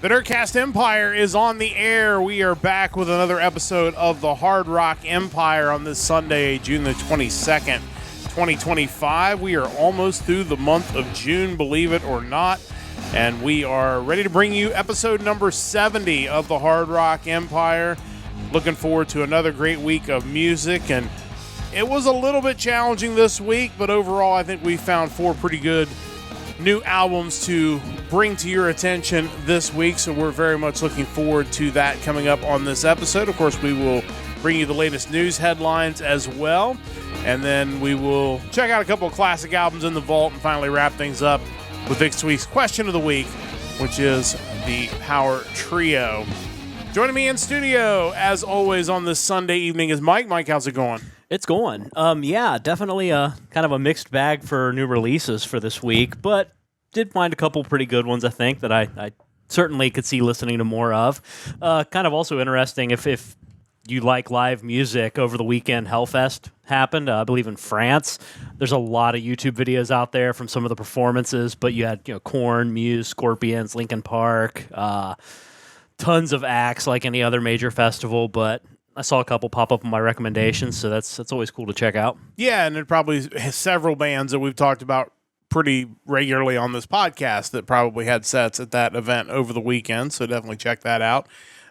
The Nerdcast Empire is on the air. We are back with another episode of the Hard Rock Empire on this Sunday, June the 22nd, 2025. We are almost through the month of June, believe it or not, and we are ready to bring you episode number 70 of the Hard Rock Empire. Looking forward to another great week of music, and it was a little bit challenging this week, but overall I think we found four pretty good new albums to bring to your attention this week, so we're very much looking forward to that coming up on this episode. Of course, we will bring you the latest news headlines as well, and then we will check out a couple of classic albums in the vault and finally wrap things up with this week's question of the week, which is the Power Trio. Joining me in studio, as always, on this Sunday evening is Mike. Mike, how's it going? It's going. Yeah, definitely a kind of a mixed bag for new releases for this week, but did find a couple pretty good ones, I think, that I certainly could see listening to more of. Kind of also interesting if you like live music. Over the weekend, Hellfest happened, I believe in France. There's a lot of YouTube videos out there from some of the performances, but you had Korn, Muse, Scorpions, Linkin Park, tons of acts like any other major festival, but I saw a couple pop up on my recommendations, so that's always cool to check out. Yeah, and there probably several bands that we've talked about pretty regularly on this podcast that probably had sets at that event over the weekend, so definitely check that out.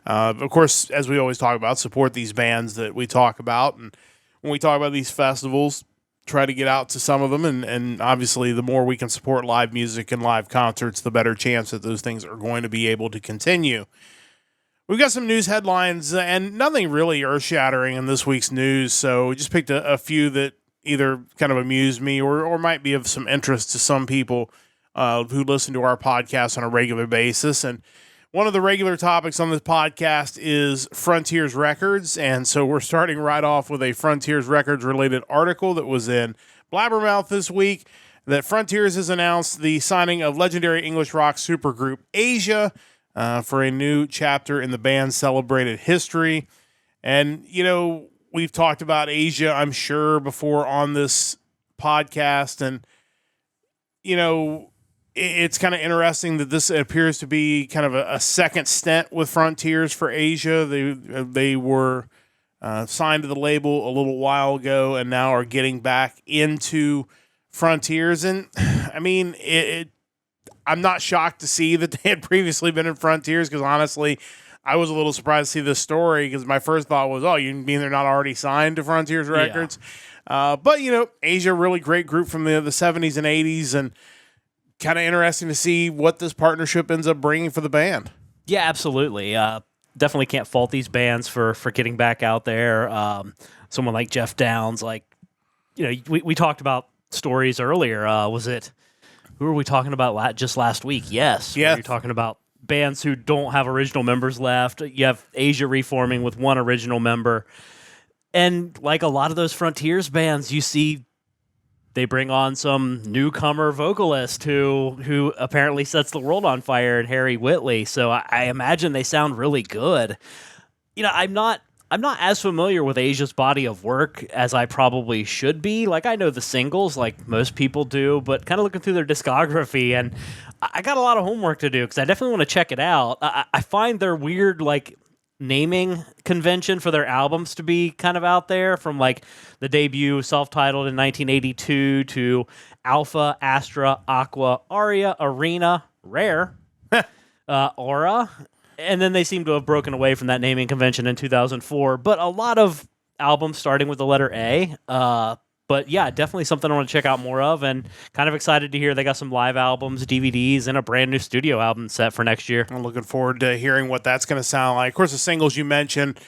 Of course, as we always talk about, support these bands that we talk about, and when we talk about these festivals, try to get out to some of them, and obviously the more we can support live music and live concerts, the better chance that those things are going to be able to continue. We've got some news headlines, and nothing really earth-shattering in this week's news, so we just picked a few that either kind of amused me or might be of some interest to some people who listen to our podcast on a regular basis. And one of the regular topics on this podcast is Frontiers Records, and so we're starting right off with a Frontiers Records-related article that was in Blabbermouth this week, that Frontiers has announced the signing of legendary English rock supergroup Asia for a new chapter in the band's celebrated history. And, we've talked about Asia, I'm sure, before on this podcast. And, it's kind of interesting that this appears to be kind of a second stint with Frontiers for Asia. They were signed to the label a little while ago and now are getting back into Frontiers. And, I mean, I'm not shocked to see that they had previously been in Frontiers, because honestly, I was a little surprised to see this story, because my first thought was, you mean they're not already signed to Frontiers Records? Yeah. But, Asia, really great group from the 70s and 80s, and kind of interesting to see what this partnership ends up bringing for the band. Yeah, absolutely. Definitely can't fault these bands for getting back out there. Someone like Jeff Downs, we talked about stories earlier. Who were we talking about just last week? Yes. Yeah. You're talking about bands who don't have original members left. You have Asia reforming with one original member. And like a lot of those Frontiers bands, you see they bring on some newcomer vocalist who apparently sets the world on fire, and Harry Whitley. So I imagine they sound really good. I'm not as familiar with Asia's body of work as I probably should be. I know the singles like most people do, but kind of looking through their discography, and I got a lot of homework to do because I definitely want to check it out. I find their weird, naming convention for their albums to be kind of out there, from the debut self-titled in 1982 to Alpha, Astra, Aqua, Aria, Arena, Rare, Aura. And then they seem to have broken away from that naming convention in 2004. But a lot of albums starting with the letter A. But yeah, definitely something I want to check out more of, and kind of excited to hear they got some live albums, DVDs, and a brand new studio album set for next year. I'm looking forward to hearing what that's going to sound like. Of course, the singles you mentioned,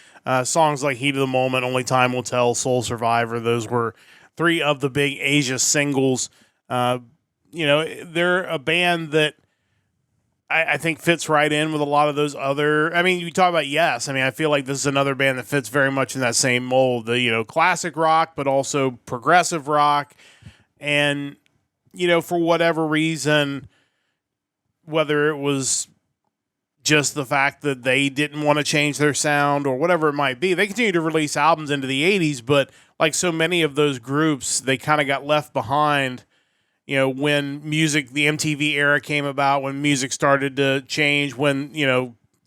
songs like Heat of the Moment, Only Time Will Tell, Soul Survivor, those were three of the big Asia singles. They're a band that I think fits right in with a lot of those other. I mean, you talk about Yes. I mean, I feel like this is another band that fits very much in that same mold. The classic rock, but also progressive rock, and for whatever reason, whether it was just the fact that they didn't want to change their sound or whatever it might be, they continue to release albums into the 80s. But like so many of those groups, they kind of got left behind when the MTV era came about, when music started to change, when,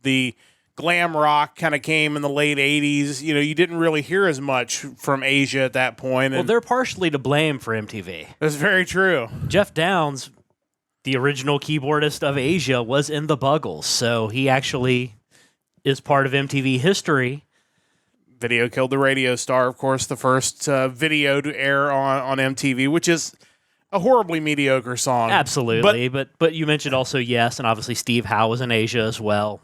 the glam rock kind of came in the late 80s, you didn't really hear as much from Asia at that point. Well, they're partially to blame for MTV. That's very true. Jeff Downs, the original keyboardist of Asia, was in the Buggles, so he actually is part of MTV history. Video Killed the Radio Star, of course, the first video to air on MTV, which is a horribly mediocre song. Absolutely, but you mentioned also Yes, and obviously Steve Howe was in Asia as well.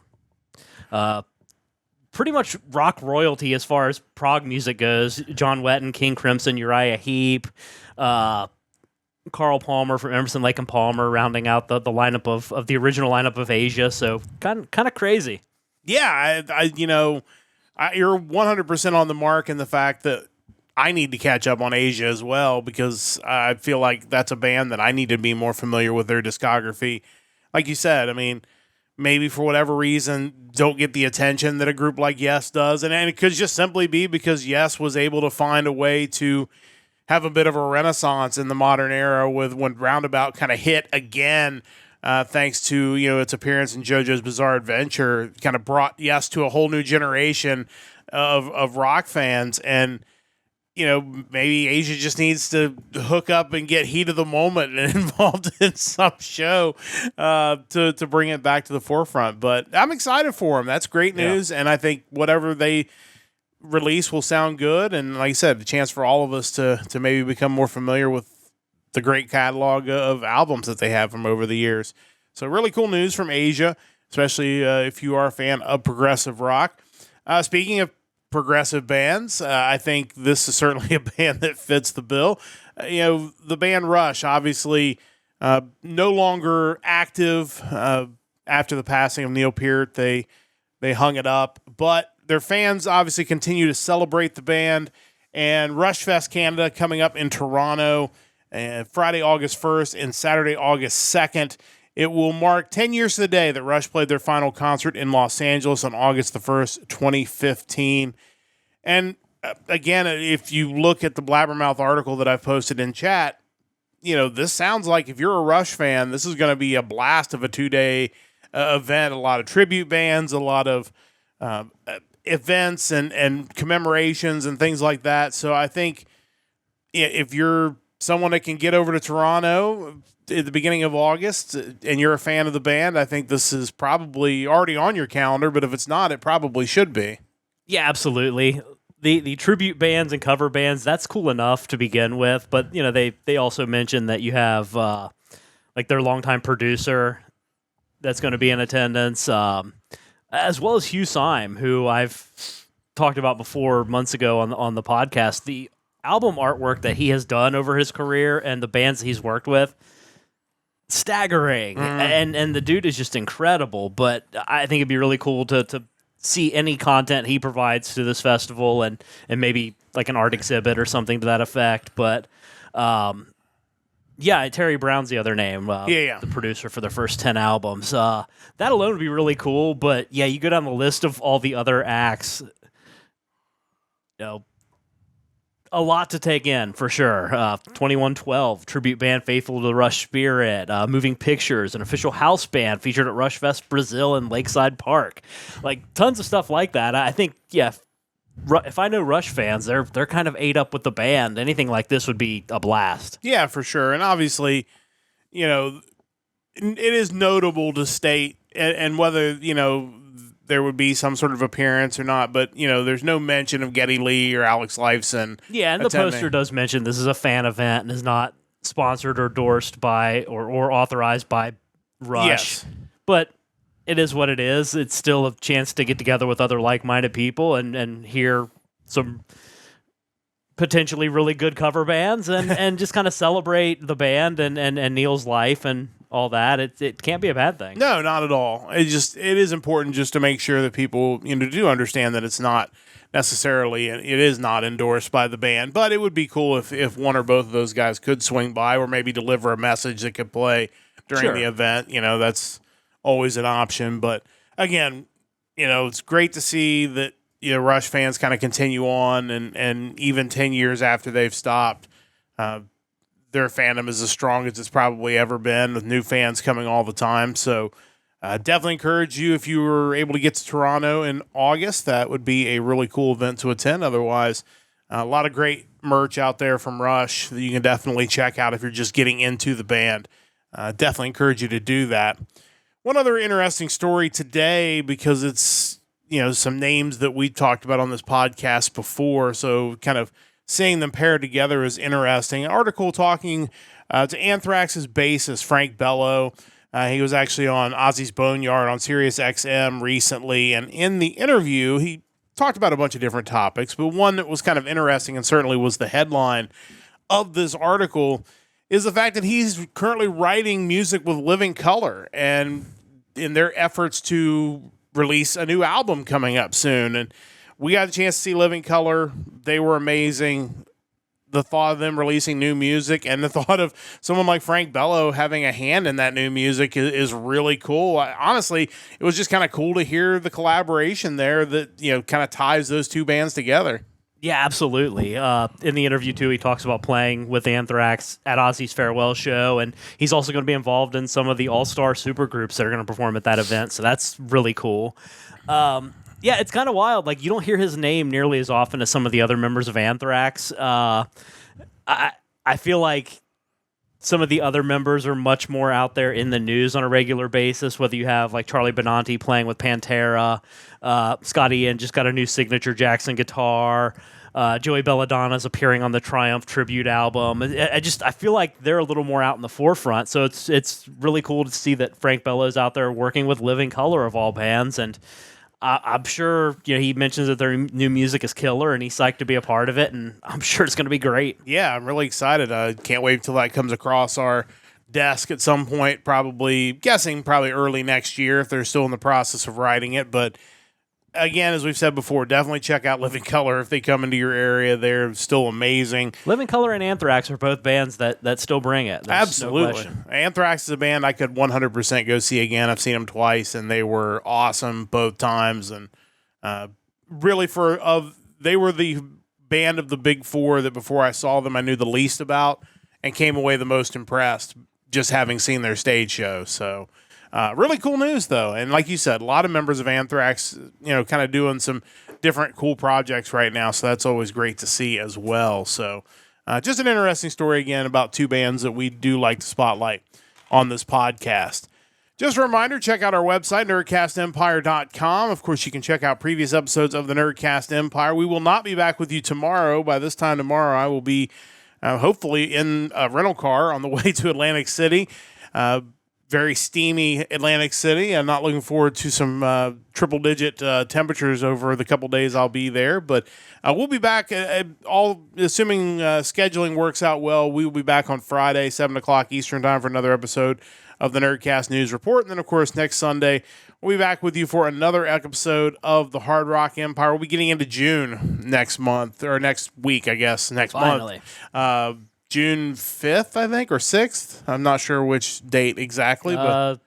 Pretty much rock royalty as far as prog music goes. John Wetton, King Crimson, Uriah Heep, Carl Palmer from Emerson, Lake and Palmer, rounding out the lineup of the original lineup of Asia. So kind of crazy. Yeah, you're 100% on the mark in the fact that I need to catch up on Asia as well, because I feel like that's a band that I need to be more familiar with their discography. Like you said, I mean, maybe for whatever reason, don't get the attention that a group like Yes does. And it could just simply be because Yes was able to find a way to have a bit of a renaissance in the modern era when Roundabout kind of hit again, thanks to, its appearance in JoJo's Bizarre Adventure, kind of brought Yes to a whole new generation of rock fans. And, maybe Asia just needs to hook up and get heat of the moment and involved in some show to bring it back to the forefront. But I'm excited for them. That's great news. Yeah. And I think whatever they release will sound good. And like I said, the chance for all of us to maybe become more familiar with the great catalog of albums that they have from over the years. So really cool news from Asia, especially if you are a fan of progressive rock. Speaking of progressive bands, I think this is certainly a band that fits the bill. The band Rush, obviously no longer active after the passing of Neil Peart. They hung it up, but their fans obviously continue to celebrate the band. And Rush Fest Canada coming up in Toronto Friday, August 1st and Saturday, August 2nd. It will mark 10 years to the day that Rush played their final concert in Los Angeles on August the 1st, 2015. And again, if you look at the Blabbermouth article that I've posted in chat, this sounds like if you're a Rush fan, this is going to be a blast of a 2-day event. A lot of tribute bands, a lot of events and commemorations and things like that. So I think if you're someone that can get over to Toronto at the beginning of August and you're a fan of the band, I think this is probably already on your calendar, but if it's not, it probably should be. Yeah, absolutely. The tribute bands and cover bands, that's cool enough to begin with, but they also mentioned that you have like their longtime producer that's going to be in attendance, as well as Hugh Syme, who I've talked about before months ago on the podcast. The album artwork that he has done over his career and the bands he's worked with, staggering. And the dude is just incredible. But I think it'd be really cool to see any content he provides to this festival and maybe like an art exhibit or something to that effect. But yeah, Terry Brown's the other name. The producer for their first 10 albums. That alone would be really cool. But yeah, you go down the list of all the other acts, a lot to take in, for sure. 2112, tribute band faithful to the Rush spirit. Moving Pictures, an official house band featured at Rush Fest Brazil and Lakeside Park. Like, tons of stuff like that. I think, if I know Rush fans, they're kind of ate up with the band. Anything like this would be a blast. Yeah, for sure. And obviously, it is notable to state, and whether, there would be some sort of appearance or not, but, there's no mention of Geddy Lee or Alex Lifeson. Yeah, and the poster does mention this is a fan event and is not sponsored or endorsed by or authorized by Rush. Yes. But it is what it is. It's still a chance to get together with other like-minded people and hear some potentially really good cover bands and just kind of celebrate the band and Neil's life and all that. It can't be a bad thing. No, not at all. It is important just to make sure that people do understand that it's not necessarily, it is not endorsed by the band, but it would be cool if one or both of those guys could swing by or maybe deliver a message that could play during the event. That's always an option. But again, it's great to see that Rush fans kind of continue on and even 10 years after they've stopped, their fandom is as strong as it's probably ever been, with new fans coming all the time. So definitely encourage you, if you were able to get to Toronto in August, that would be a really cool event to attend. Otherwise, a lot of great merch out there from Rush that you can definitely check out if you're just getting into the band. Definitely encourage you to do that. One other interesting story today, because it's, some names that we talked about on this podcast before, so kind of seeing them paired together is interesting. An article talking to Anthrax's bassist, Frank Bello. He was actually on Ozzy's Boneyard on Sirius XM recently, and in the interview, he talked about a bunch of different topics, but one that was kind of interesting and certainly was the headline of this article is the fact that he's currently writing music with Living Colour, and in their efforts to release a new album coming up soon. And we got a chance to see Living Colour. They were amazing. The thought of them releasing new music and the thought of someone like Frank Bello having a hand in that new music is really cool. Honestly, it was just kind of cool to hear the collaboration there that, kind of ties those two bands together. Yeah, absolutely. In the interview, too, he talks about playing with Anthrax at Ozzy's farewell show, and he's also going to be involved in some of the all-star supergroups that are going to perform at that event, so that's really cool. Yeah, it's kind of wild. Like, you don't hear his name nearly as often as some of the other members of Anthrax. I feel like some of the other members are much more out there in the news on a regular basis, whether you have like Charlie Benanti playing with Pantera, Scott Ian just got a new signature Jackson guitar, Joey Belladonna's appearing on the Triumph tribute album. I feel like they're a little more out in the forefront, so it's really cool to see that Frank Bello's out there working with Living Colour of all bands, and I'm sure he mentions that their new music is killer, and he's psyched to be a part of it, and I'm sure it's going to be great. Yeah, I'm really excited. I can't wait until that comes across our desk at some point, probably early next year if they're still in the process of writing it. But again, as we've said before, definitely check out Living Colour if they come into your area. They're still amazing. Living Colour and Anthrax are both bands that still bring it. There's Absolutely. No Anthrax is a band I could 100% go see again. I've seen them twice, and they were awesome both times. And really, they were the band of the big four that before I saw them, I knew the least about and came away the most impressed just having seen their stage show. So really cool news, though. And like you said, a lot of members of Anthrax, kind of doing some different cool projects right now. So that's always great to see as well. So just an interesting story, again, about two bands that we do like to spotlight on this podcast. Just a reminder, check out our website, nerdcastempire.com. Of course, you can check out previous episodes of the Nerdcast Empire. We will not be back with you tomorrow. By this time tomorrow, I will be hopefully in a rental car on the way to Atlantic City. Very steamy Atlantic City. I'm not looking forward to some triple-digit temperatures over the couple days I'll be there. But we'll be back, assuming scheduling works out well, we will be back on Friday, 7 o'clock Eastern Time for another episode of the Nerdcast News Report. And then, of course, next Sunday, we'll be back with you for another episode of the Hard Rock Empire. We'll be getting into June next month, or next week, I guess, Finally. month. June 5th, I think, or 6th. I'm not sure which date exactly, but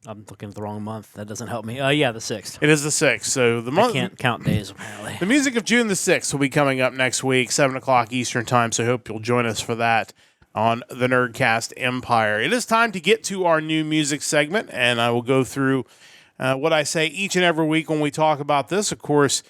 I'm looking at the wrong month. That doesn't help me. Yeah, the 6th. It is the 6th. So the month. I can't count days, apparently. The music of June the 6th will be coming up next week, 7 o'clock Eastern Time. So I hope you'll join us for that on the Nerdcast Empire. It is time to get to our new music segment, and I will go through what I say each and every week when we talk about this. Of course,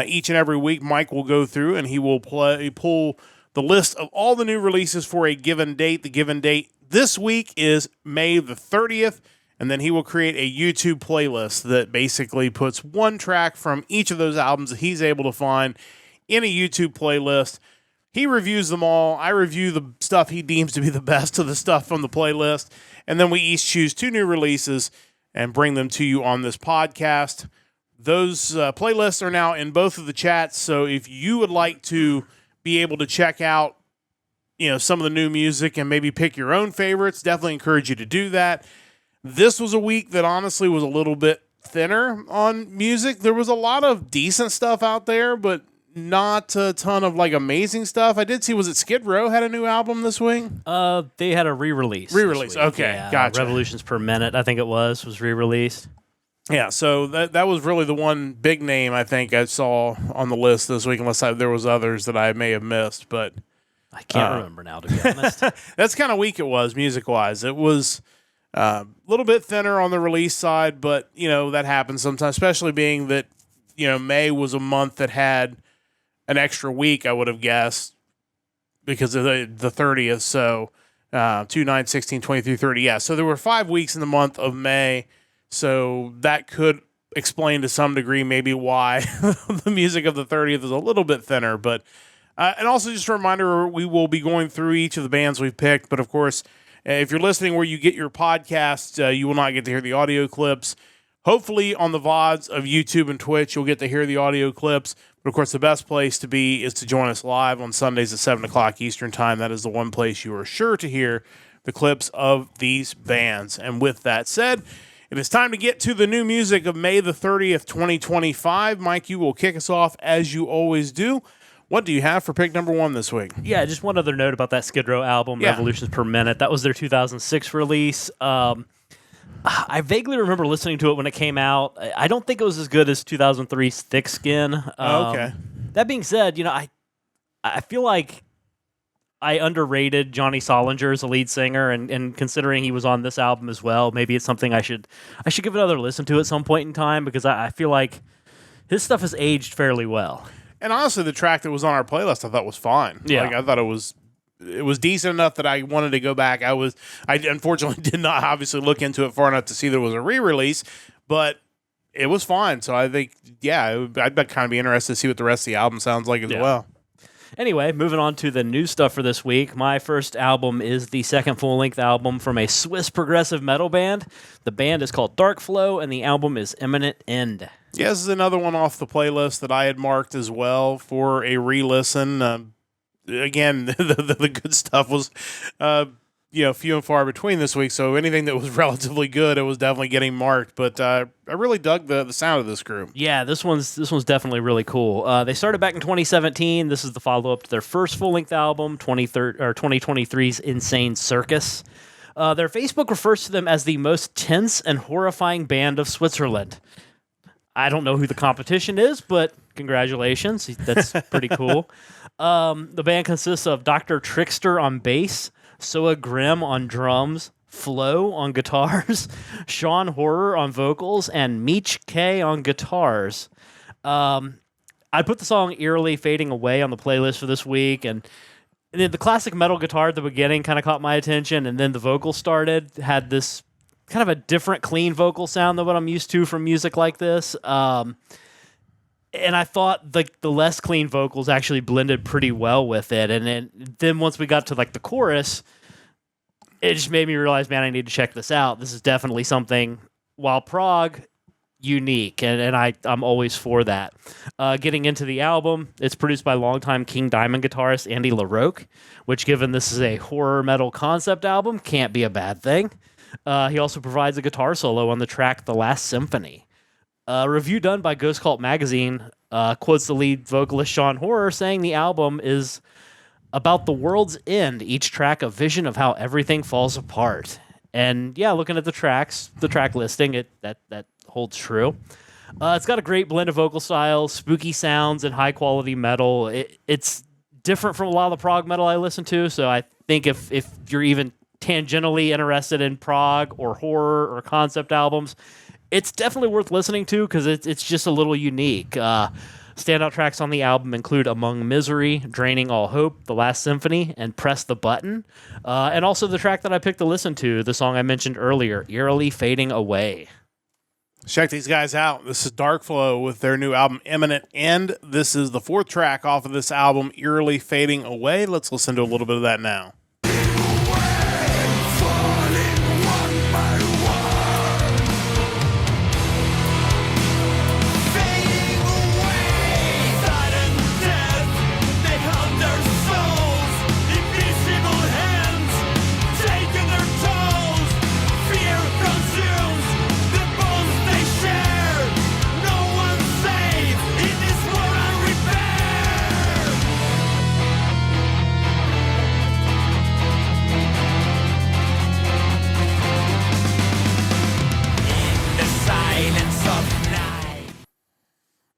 each and every week, Mike will go through and he will pull the list of all the new releases for a given date. The given date this week is May the 30th, and then he will create a YouTube playlist that basically puts one track from each of those albums that he's able to find in a YouTube playlist. He reviews them all. I review the stuff he deems to be the best of the stuff from the playlist, and then we each choose two new releases and bring them to you on this podcast. Those playlists are now in both of the chats, so if you would like to be able to check out, some of the new music and maybe pick your own favorites, definitely encourage you to do that. This was a week that honestly was a little bit thinner on music. There was a lot of decent stuff out there, but not a ton of amazing stuff. I did see, was it Skid Row had a new album this week? They had a re-release. Okay, yeah, gotcha. Revolutions Per Minute, I think it was re-released. Yeah, so that was really the one big name I think I saw on the list this week, unless there was others that I may have missed. But I can't remember now, to be honest. That's kind of weak it was, music-wise. It was a little bit thinner on the release side, but, that happens sometimes, especially being that, May was a month that had an extra week, I would have guessed, because of the 30th. So 2, 9, 16, 23, 30. Yeah, so there were 5 weeks in the month of May, so that could explain to some degree maybe why the music of the 30th is a little bit thinner, but and also just a reminder, we will be going through each of the bands we've picked, but of course, if you're listening where you get your podcasts, you will not get to hear the audio clips. Hopefully on the VODs of YouTube and Twitch, you'll get to hear the audio clips, but of course the best place to be is to join us live on Sundays at 7 o'clock Eastern Time. That is the one place you are sure to hear the clips of these bands. And with that said, it is time to get to the new music of May the 30th, 2025. Mike, you will kick us off as you always do. What do you have for pick number 1 this week? Yeah, just one other note about that Skid Row album, Revolutions Per Minute. That was their 2006 release. I vaguely remember listening to it when it came out. I don't think it was as good as 2003's Thick Skin. Okay. That being said, I feel like I underrated Johnny Solinger as a lead singer, and considering he was on this album as well, maybe it's something I should give another listen to at some point in time, because I feel like his stuff has aged fairly well. And honestly, the track that was on our playlist I thought was fine. Yeah. I thought it was decent enough that I wanted to go back. I unfortunately did not obviously look into it far enough to see there was a re-release, but it was fine. So I think, I'd kind of be interested to see what the rest of the album sounds like as well. Anyway, moving on to the new stuff for this week. My first album is the second full-length album from a Swiss progressive metal band. The band is called DarkFlow, and the album is Imminent End. Yeah, this is another one off the playlist that I had marked as well for a re-listen. Again, the good stuff was, few and far between this week. So anything that was relatively good, it was definitely getting marked. But I really dug the sound of this group. Yeah, this one's definitely really cool. They started back in 2017. This is the follow-up to their first full-length album, 2023's Insane Circus. Their Facebook refers to them as the most tense and horrifying band of Switzerland. I don't know who the competition is, but congratulations. That's pretty cool. The band consists of Dr. Trickster on bass, Soa Grimm on drums, Flo on guitars, Sean Horror on vocals, and Meech K on guitars. I put the song Eerily Fading Away on the playlist for this week, and then the classic metal guitar at the beginning kind of caught my attention, and then the vocals started, had this kind of a different, clean vocal sound than what I'm used to from music like this. And I thought the less clean vocals actually blended pretty well with it. And then once we got to the chorus, it just made me realize, man, I need to check this out. This is definitely something, while prog, unique. And I'm always for that. Getting into the album, it's produced by longtime King Diamond guitarist Andy LaRocque, which, given this is a horror metal concept album, can't be a bad thing. He also provides a guitar solo on the track The Last Symphony. A review done by Ghost Cult Magazine quotes the lead vocalist Sean Horror saying the album is about the world's end, each track a vision of how everything falls apart. And yeah, looking at the tracks, the track listing, that holds true. It's got a great blend of vocal styles, spooky sounds, and high-quality metal. It's different from a lot of the prog metal I listen to, so I think if you're even tangentially interested in prog or horror or concept albums, it's definitely worth listening to because it's just a little unique. Standout tracks on the album include Among Misery, Draining All Hope, The Last Symphony, and Press the Button. And also the track that I picked to listen to, the song I mentioned earlier, Eerily Fading Away. Check these guys out. This is DarkFlow with their new album, Imminent End. This is the 4th track off of this album, Eerily Fading Away. Let's listen to a little bit of that now.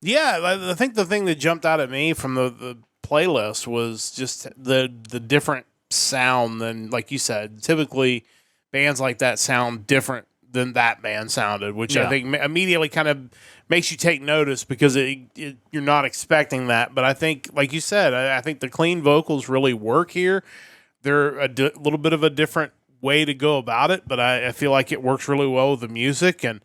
Yeah, I think the thing that jumped out at me from the playlist was just the different sound than, like you said, typically bands like that sound different than that band sounded, which I think immediately kind of makes you take notice because you're not expecting that. But I think, like you said, I think the clean vocals really work here. They're a little bit of a different way to go about it, but I feel like it works really well with the music. And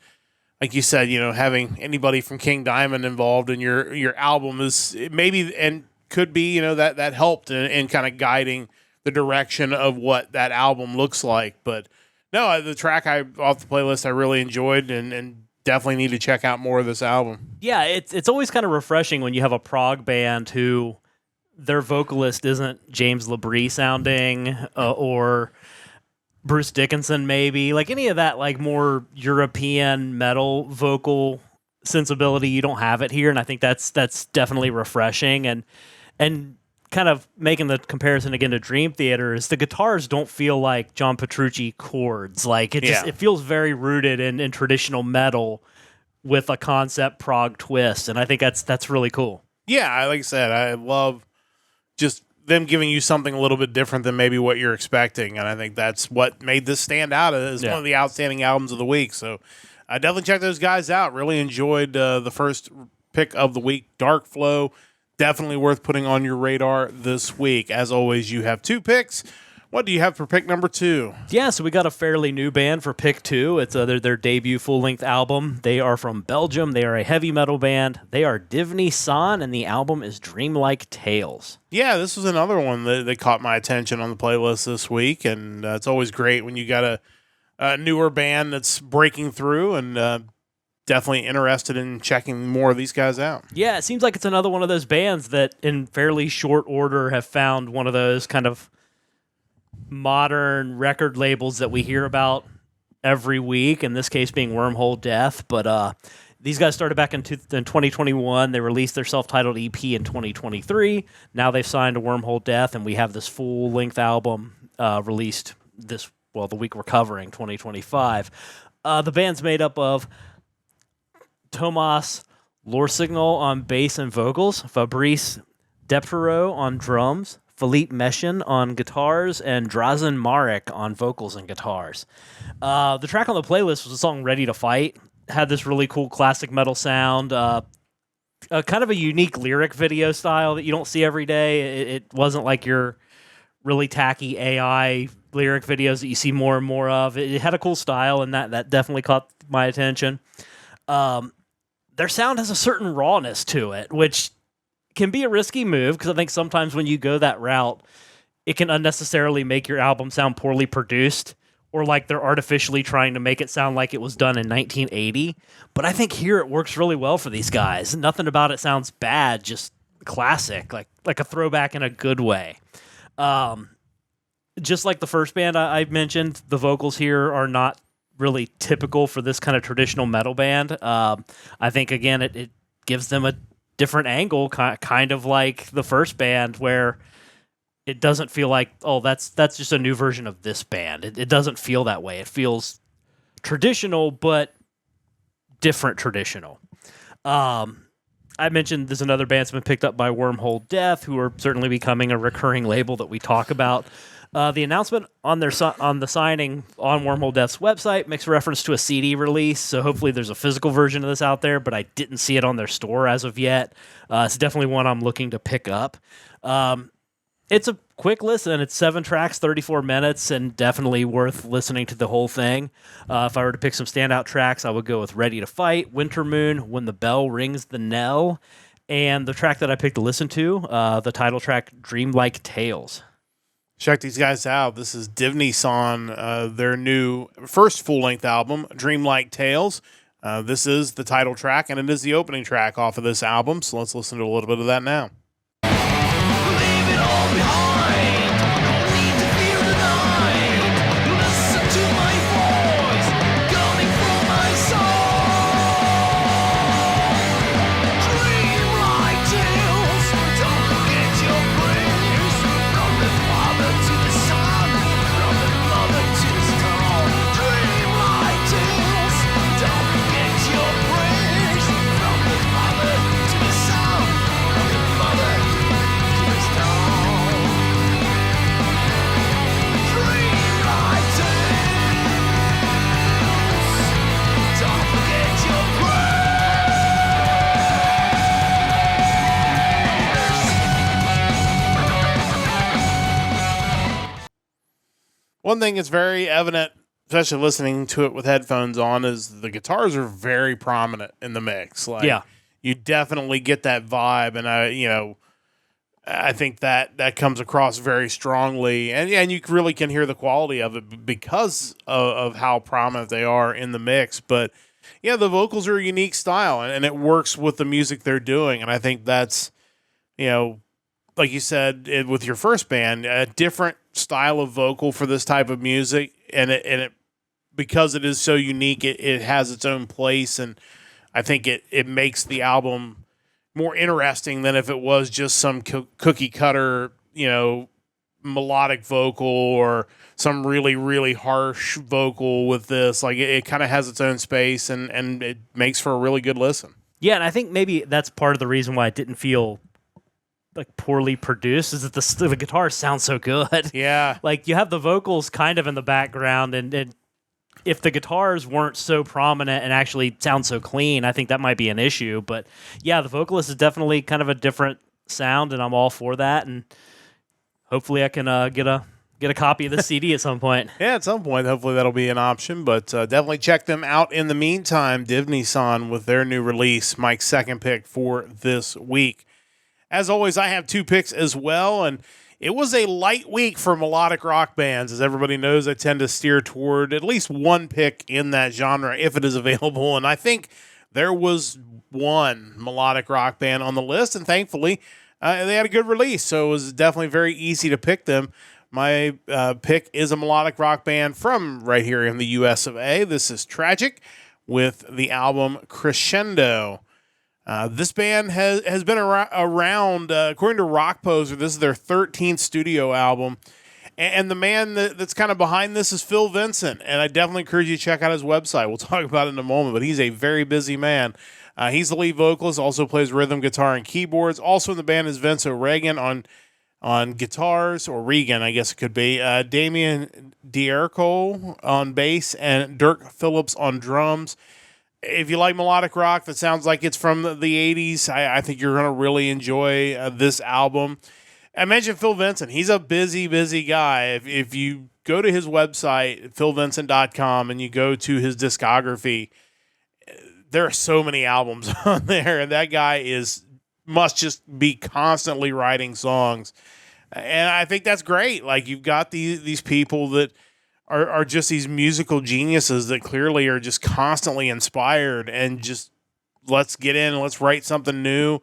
like you said, having anybody from King Diamond involved in your album is maybe and could be, that helped in kind of guiding the direction of what that album looks like. But no, the track off the playlist I really enjoyed and definitely need to check out more of this album. Yeah, it's always kind of refreshing when you have a prog band who their vocalist isn't James LaBrie sounding or Bruce Dickinson, maybe, like any of that, like more European metal vocal sensibility. You don't have it here, and I think that's definitely refreshing. And kind of making the comparison again to Dream Theater is the guitars don't feel like John Petrucci chords. Like it feels very rooted in traditional metal with a concept prog twist, and I think that's really cool. Yeah, like I said, I love just them giving you something a little bit different than maybe what you're expecting, and I think that's what made this stand out as one of the outstanding albums of the week. So I definitely check those guys out. Really enjoyed the first pick of the week, DarkFlow. Definitely worth putting on your radar this week. As always, you have 2 picks. What do you have for pick number 2? Yeah, so we got a fairly new band for pick 2. It's their debut full-length album. They are from Belgium. They are a heavy metal band. They are Divni San, and the album is Dreamlike Tales. Yeah, this was another one that caught my attention on the playlist this week, and it's always great when you got a newer band that's breaking through, and definitely interested in checking more of these guys out. Yeah, it seems like it's another one of those bands that in fairly short order have found one of those kind of modern record labels that we hear about every week, in this case being Wormhole Death. But these guys started back in 2021. They released their self-titled EP in 2023. Now they've signed to Wormhole Death, and we have this full-length album released the week we're covering, 2025. The band's made up of Thomas Lorsignol on bass and vocals, Fabrice Deptero on drums, Philippe Meshin on guitars, and Drazen Marek on vocals and guitars. The track on the playlist was the song Ready to Fight. Had this really cool classic metal sound, kind of a unique lyric video style that you don't see every day. It wasn't like your really tacky AI lyric videos that you see more and more of. It had a cool style, and that definitely caught my attention. Their sound has a certain rawness to it, which can be a risky move, because I think sometimes when you go that route, it can unnecessarily make your album sound poorly produced, or like they're artificially trying to make it sound like it was done in 1980. But I think here it works really well for these guys. Nothing about it sounds bad, just classic, like a throwback in a good way. Just like the first band I mentioned, the vocals here are not really typical for this kind of traditional metal band. I think, again, it gives them a different angle, kind of like the first band, where it doesn't feel like, oh, that's just a new version of this band. It doesn't feel that way. It feels traditional, but different traditional. I mentioned there's another band that's been picked up by Wormhole Death, who are certainly becoming a recurring label that we talk about. The announcement on the signing on Wormhole Death's website makes reference to a CD release, so hopefully there's a physical version of this out there, but I didn't see it on their store as of yet. It's definitely one I'm looking to pick up. It's a quick listen. It's 7 tracks, 34 minutes, and definitely worth listening to the whole thing. If I were to pick some standout tracks, I would go with Ready to Fight, Winter Moon, When the Bell Rings the Knell, and the track that I picked to listen to, the title track, Dreamlike Tales. Check these guys out. This is Divni San, their new first full-length album, Dreamlike Tales. This is the title track, and it is the opening track off of this album, so let's listen to a little bit of that now. Leave it all behind. No need to fear the night. Listen to my voice coming from my soul. Dream like tales. Don't forget your prayers. From the father to the son, from the mother to the stone. Dream like tales. Don't forget your prayers. From the father to the son, from the mother. One thing that's very evident, especially listening to it with headphones on, is the guitars are very prominent in the mix. Like, Yeah. you definitely get that vibe, and I think that comes across very strongly, and you really can hear the quality of it because of how prominent they are in the mix. But yeah, the vocals are a unique style, and it works with the music they're doing, and I think that's, like you said with your first band, a different style of vocal for this type of music, and it because it is so unique, it has its own place, and I think it makes the album more interesting than if it was just some cookie cutter, melodic vocal or some really, really harsh vocal with this. Like, it kind of has its own space, and it makes for a really good listen. Yeah, and I think maybe that's part of the reason why it didn't feel like poorly produced, is that the guitars sound so good. Yeah. Like, you have the vocals kind of in the background, and if the guitars weren't so prominent and actually sound so clean, I think that might be an issue. But yeah, the vocalist is definitely kind of a different sound, and I'm all for that. And hopefully I can get a copy of the CD at some point. Yeah, at some point, hopefully that'll be an option, but definitely check them out. In the meantime, Divni San with their new release, Mike's second pick for this week. As always, I have 2 picks as well, and it was a light week for melodic rock bands. As everybody knows, I tend to steer toward at least one pick in that genre if it is available, and I think there was one melodic rock band on the list, and thankfully, they had a good release, so it was definitely very easy to pick them. My pick is a melodic rock band from right here in the US of A. This is Tragik with the album Crescendo. This band has been around, according to Rock Poser, this is their 13th studio album. And the man that's kind of behind this is Phil Vincent. And I definitely encourage you to check out his website. We'll talk about it in a moment, but he's a very busy man. He's the lead vocalist, also plays rhythm guitar and keyboards. Also in the band is Vince O'Regan on guitars, or Regan, I guess it could be. Damien Dierko on bass, and Dirk Phillips on drums. If you like melodic rock that sounds like it's from the 80s, I think you're going to really enjoy this album. I mentioned Phil Vincent. He's a busy, busy guy. If you go to his website, philvincent.com, and you go to his discography, there are so many albums on there, and that guy must just be constantly writing songs. And I think that's great. Like, you've got these people that are just these musical geniuses that clearly are just constantly inspired and just let's get in and let's write something new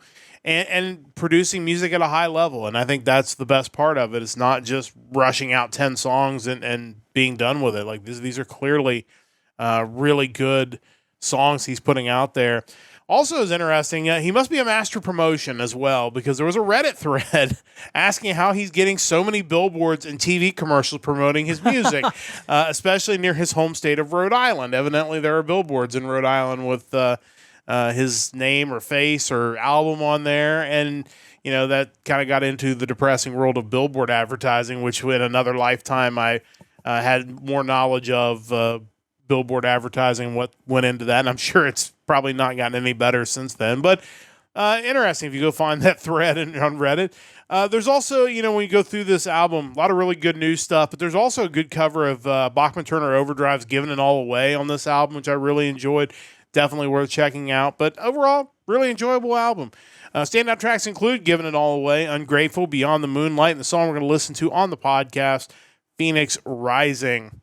and producing music at a high level. And I think that's the best part of it. It's not just rushing out 10 songs and being done with it. Like, these are clearly really good songs he's putting out there. Also is interesting, he must be a master promotion as well, because there was a Reddit thread asking how he's getting so many billboards and TV commercials promoting his music, especially near his home state of Rhode Island. Evidently, there are billboards in Rhode Island with his name or face or album on there, and that kind of got into the depressing world of billboard advertising, which in another lifetime I had more knowledge of billboard advertising, what went into that, and I'm sure it's probably not gotten any better since then. But interesting if you go find that thread on Reddit. There's also, when you go through this album, a lot of really good new stuff, but there's also a good cover of Bachman Turner Overdrive's Giving It All Away on this album, which I really enjoyed. Definitely worth checking out. But overall, really enjoyable album. Standout tracks include Giving It All Away, Ungrateful, Beyond the Moonlight, and the song we're going to listen to on the podcast, Phoenix Rising.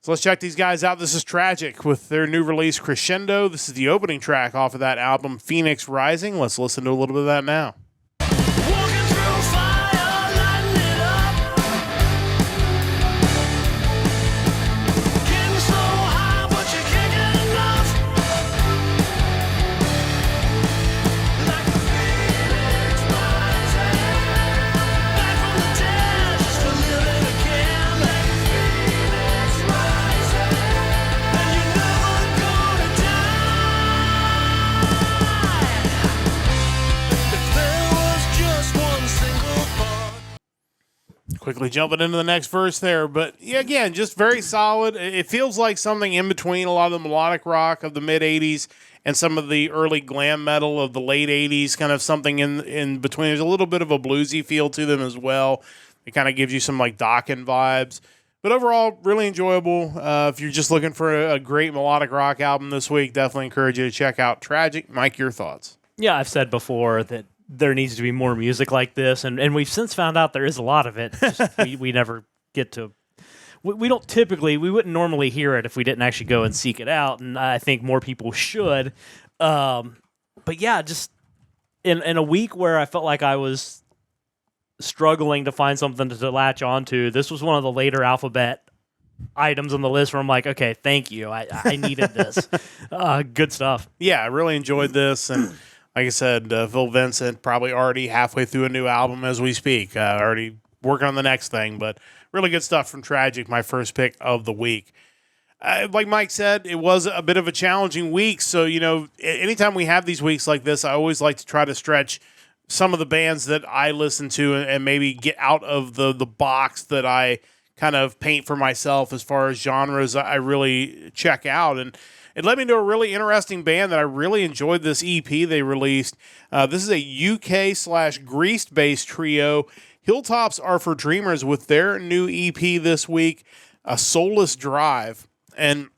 So let's check these guys out. This is Tragik with their new release, Crescendo. This is the opening track off of that album, Phoenix Rising. Let's listen to a little bit of that now. Walking through fire, lighting it up. Getting so high, but you can't get enough. Like the phoenix rising, back from the dead, just to live it again. Like the phoenix rising, and you're never gonna die. If there was just one single thought. Quickly jumping into the next verse there. But yeah, again, just very solid. It feels like something in between a lot of the melodic rock of the mid-'80s and some of the early glam metal of the late 80s, kind of something in between. There's a little bit of a bluesy feel to them as well. It kind of gives you some like Dokken vibes. But overall, really enjoyable. If you're just looking for a great melodic rock album this week, definitely encourage you to check out Tragik. Mike, your thoughts? Yeah, I've said before that there needs to be more music like this, and we've since found out there is a lot of it. Just we never get to. We don't typically, we wouldn't normally hear it if we didn't actually go and seek it out, and I think more people should. But yeah, just in a week where I felt like I was struggling to find something to latch onto, this was one of the later Alphabet items on the list where I'm like, okay, thank you. I needed this. Good stuff. Yeah, I really enjoyed this, and like I said, Phil Vincent probably already halfway through a new album as we speak, already working on the next thing, but really good stuff from Tragik, my first pick of the week. Like Mike said, it was a bit of a challenging week, so, anytime we have these weeks like this, I always like to try to stretch some of the bands that I listen to and maybe get out of the box that I kind of paint for myself as far as genres I really check out. And it led me to a really interesting band that I really enjoyed this EP they released. This is a UK/Greece-based trio. Hilltops Are for Dreamers with their new EP this week, A Soulless Drive. And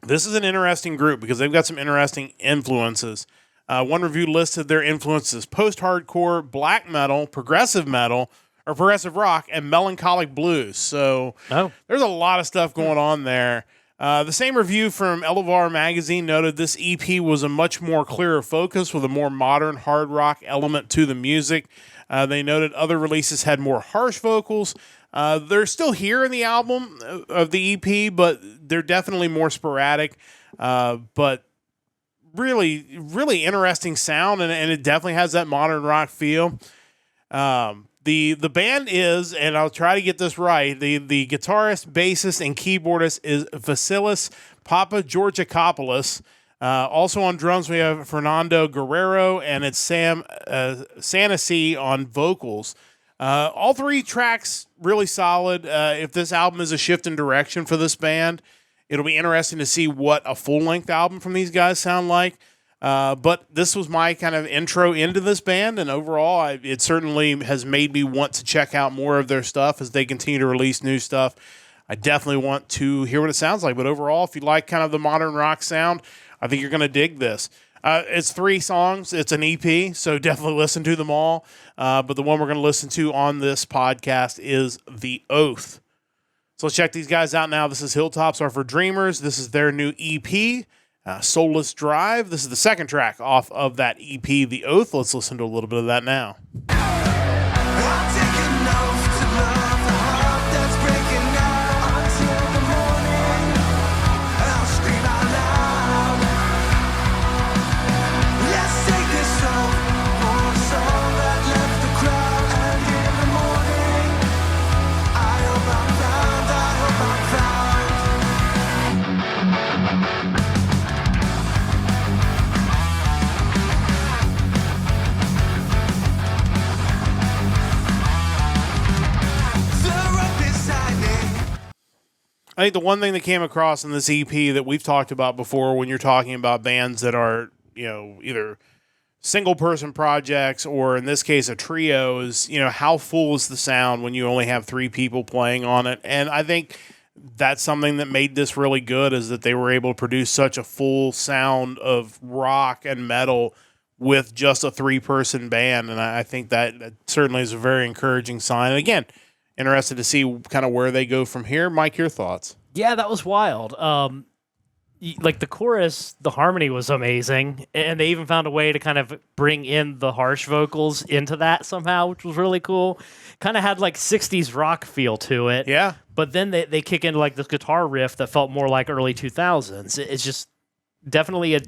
this is an interesting group because they've got some interesting influences. One review listed their influences post-hardcore, black metal, progressive rock, and melancholic blues. So there's a lot of stuff going on there. The same review from Elevar magazine noted this EP was a much more clearer focus with a more modern hard rock element to the music. They noted other releases had more harsh vocals. They're still here in the album of the EP, but they're definitely more sporadic. But really, really interesting sound, and it definitely has that modern rock feel. The band is, and I'll try to get this right, the guitarist, bassist, and keyboardist is Vasilis Papageorgakopoulos. Also on drums, we have Fernando Guerrero, and it's Sam Sanasi on vocals. All three tracks really solid. If this album is a shift in direction for this band, it'll be interesting to see what a full-length album from these guys sound like. But this was my kind of intro into this band, and overall, it certainly has made me want to check out more of their stuff as they continue to release new stuff. I definitely want to hear what it sounds like. But overall, if you like kind of the modern rock sound, I think you're going to dig this. It's 3 songs. It's an EP, so definitely listen to them all. But the one we're going to listen to on this podcast is The Oath. So let's check these guys out now. This is Hilltops Are for Dreamers. This is their new EP, Soulless Drive. This is the second track off of that EP, The Oath. Let's listen to a little bit of that now. I'll take an oath to love the heart that's breaking now until the morning, and I'll scream out loud. Let's take this oath for a soul that left the crowd, and in the morning, I hope I'm found, I hope I'm found. I think the one thing that came across in this EP that we've talked about before when you're talking about bands that are, either single person projects or in this case a trio is, how full is the sound when you only have 3 people playing on it. And I think that's something that made this really good is that they were able to produce such a full sound of rock and metal with just a 3-person band. And I think that certainly is a very encouraging sign. And again, interested to see kind of where they go from here. Mike, your thoughts? Yeah, that was wild. Like the chorus, the harmony was amazing, and they even found a way to kind of bring in the harsh vocals into that somehow, which was really cool. Kind of had like 60s rock feel to it. Yeah. But then they kick into like this guitar riff that felt more like early 2000s. It's just definitely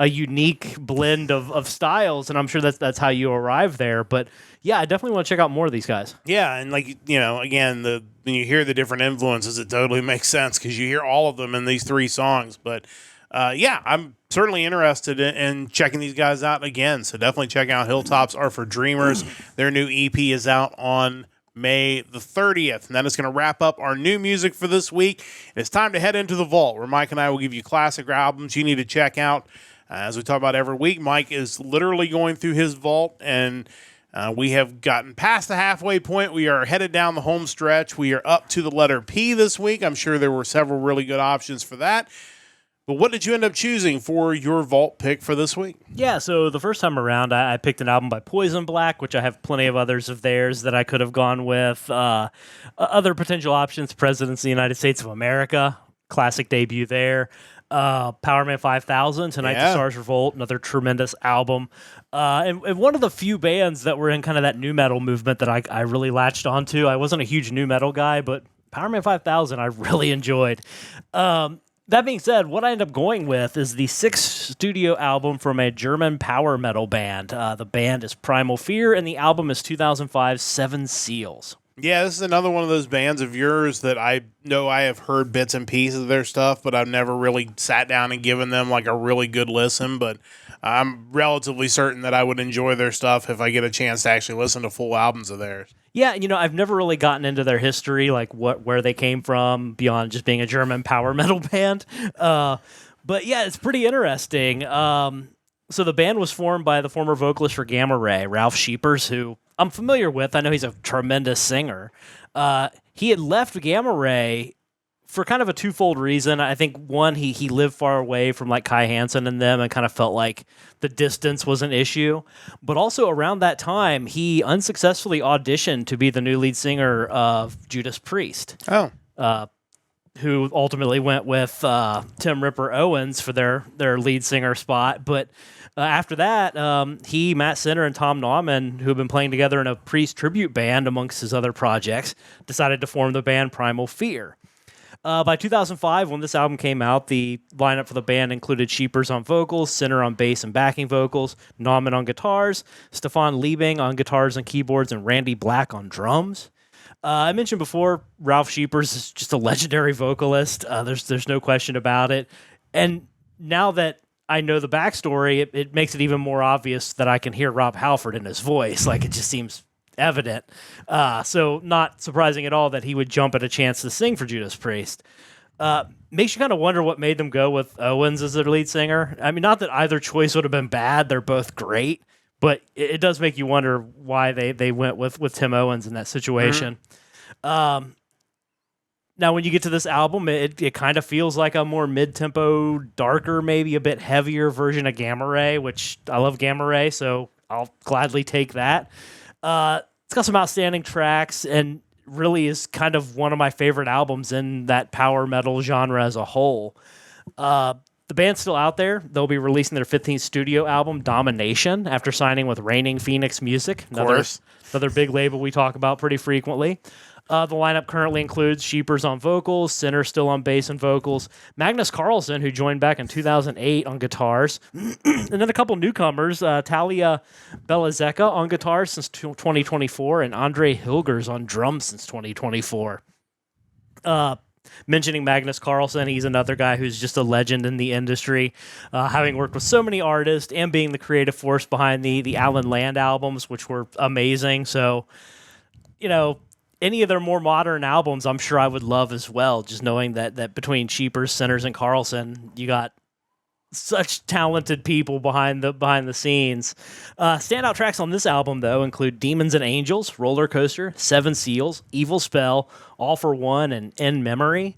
a unique blend of styles, and I'm sure that's how you arrive there. But yeah, I definitely want to check out more of these guys. Yeah, and again, when you hear the different influences, it totally makes sense because you hear all of them in these 3 songs. But yeah, I'm certainly interested in checking these guys out again. So definitely check out Hilltops Are for Dreamers. Their new EP is out on May the 30th. And that is going to wrap up our new music for this week. And it's time to head into the vault where Mike and I will give you classic albums you need to check out. As we talk about every week, Mike is literally going through his vault and We have gotten past the halfway point. We are headed down the home stretch. We are up to the letter P this week. I'm sure there were several really good options for that. But what did you end up choosing for your vault pick for this week? Yeah, so the first time around, I picked an album by Poison Black, which I have plenty of others of theirs that I could have gone with. Other potential options, Presidents of the United States of America, classic debut there. Powerman 5000, Tonight the Stars Revolt, another tremendous album. And one of the few bands that were in kind of that nu metal movement that I really latched onto. I wasn't a huge nu metal guy, but Powerman 5000 I really enjoyed. That being said, what I end up going with is the sixth studio album from a German power metal band. The band is Primal Fear, and the album is 2005's Seven Seals. Yeah, this is another one of those bands of yours that I know I have heard bits and pieces of their stuff, but I've never really sat down and given them like a really good listen. But I'm relatively certain that I would enjoy their stuff if I get a chance to actually listen to full albums of theirs. Yeah, I've never really gotten into their history, like where they came from, beyond just being a German power metal band. But yeah, it's pretty interesting. So the band was formed by the former vocalist for Gamma Ray, Ralph Sheepers, who I'm familiar with. I know he's a tremendous singer. He had left Gamma Ray for kind of a twofold reason. I think one, he lived far away from like Kai Hansen and them and kind of felt like the distance was an issue. But also around that time, he unsuccessfully auditioned to be the new lead singer of Judas Priest. Oh. Who ultimately went with Tim Ripper Owens for their lead singer spot. But after that, he, Matt Sinner, and Tom Nauman, who have been playing together in a Priest tribute band amongst his other projects, decided to form the band Primal Fear. By 2005, when this album came out, the lineup for the band included Sheepers on vocals, Sinner on bass and backing vocals, Nauman on guitars, Stefan Liebing on guitars and keyboards, and Randy Black on drums. I mentioned before, Ralph Sheepers is just a legendary vocalist. There's no question about it. And now that I know the backstory, it makes it even more obvious that I can hear Rob Halford in his voice. Like, it just seems evident. So not surprising at all that he would jump at a chance to sing for Judas Priest. Makes you kind of wonder what made them go with Owens as their lead singer. I mean, not that either choice would have been bad. They're both great. But it does make you wonder why they went with Tim Owens in that situation. Mm-hmm. Now, when you get to this album, it kind of feels like a more mid-tempo, darker, maybe a bit heavier version of Gamma Ray, which I love Gamma Ray, so I'll gladly take that. It's got some outstanding tracks and really is kind of one of my favorite albums in that power metal genre as a whole. The band's still out there. They'll be releasing their 15th studio album, Domination, after signing with Reigning Phoenix Music, another big label we talk about pretty frequently. The lineup currently includes Sheepers on vocals, Sinner still on bass and vocals, Magnus Carlsen, who joined back in 2008 on guitars, and then a couple newcomers, Talia Belazeka on guitars since 2024, and Andre Hilgers on drums since 2024. Mentioning Magnus Carlsen, he's another guy who's just a legend in the industry, having worked with so many artists and being the creative force behind the Alan Land albums, which were amazing. So, any of their more modern albums, I'm sure I would love as well, just knowing that between Sheepers, Sinners, and Carlsen, you got such talented people behind the scenes. Standout tracks on this album, though, include Demons and Angels, Roller Coaster, Seven Seals, Evil Spell, All for One, and In Memory.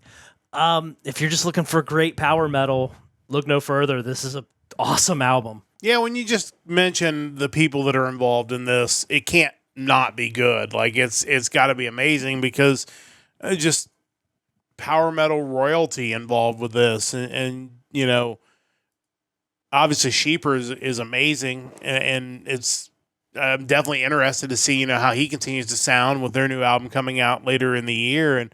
If you're just looking for great power metal, look no further. This is an awesome album. Yeah, when you just mention the people that are involved in this, it can't not be good. Like, it's got to be amazing because just power metal royalty involved with this, and obviously Sheepers is amazing, and it's I'm definitely interested to see how he continues to sound with their new album coming out later in the year. And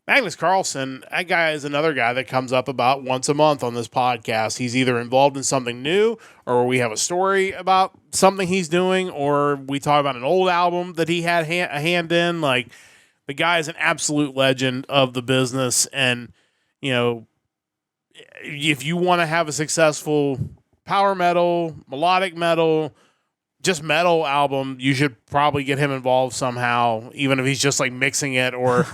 Magnus Carlsen, that guy is another guy that comes up about once a month on this podcast. He's either involved in something new, or we have a story about something he's doing, or we talk about an old album that he had a hand in. Like, the guy is an absolute legend of the business, and if you want to have a successful power metal, melodic metal, just metal album, you should probably get him involved somehow, even if he's just like mixing it or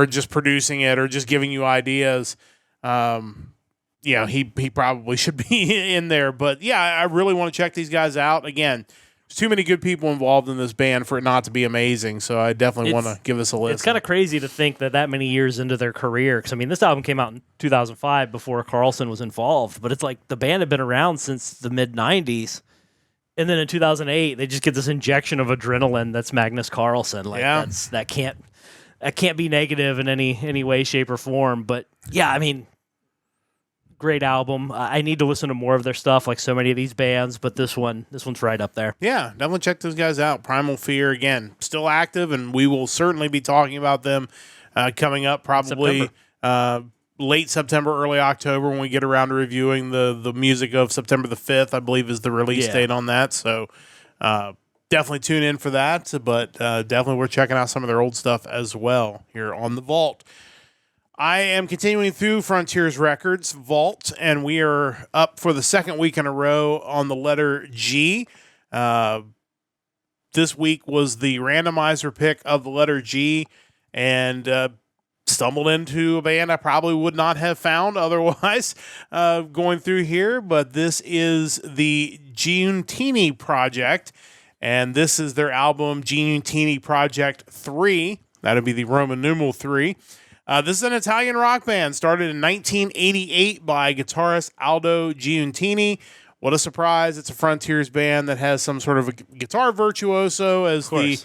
just producing it or just giving you ideas. He probably should be in there. But yeah, I really want to check these guys out. Again, too many good people involved in this band for it not to be amazing. So I definitely want to give this a listen. It's kind of crazy to think that many years into their career, because I mean, this album came out in 2005 before Carlson was involved, but it's like the band had been around since the mid 90s. And then in 2008, they just get this injection of adrenaline that's Magnus Carlsen. Like that can't be negative in any way, shape, or form. But yeah, I mean, great album. I need to listen to more of their stuff, like so many of these bands, but this one's right up there. Yeah, definitely check those guys out. Primal Fear, again, still active, and we will certainly be talking about them coming up probably late September, early October when we get around to reviewing the music of September the 5th, I believe is the release date on that. So definitely tune in for that, but definitely we're checking out some of their old stuff as well here on The Vault. I am continuing through Frontiers Records Vault, and we are up for the second week in a row on the letter G. This week was the randomizer pick of the letter G, and stumbled into a band I probably would not have found otherwise going through here, but this is the Giuntini Project, and this is their album Giuntini Project 3. That would be the Roman numeral 3. This is an Italian rock band started in 1988 by guitarist Aldo Giuntini. What a surprise. It's a Frontiers band that has some sort of a guitar virtuoso as the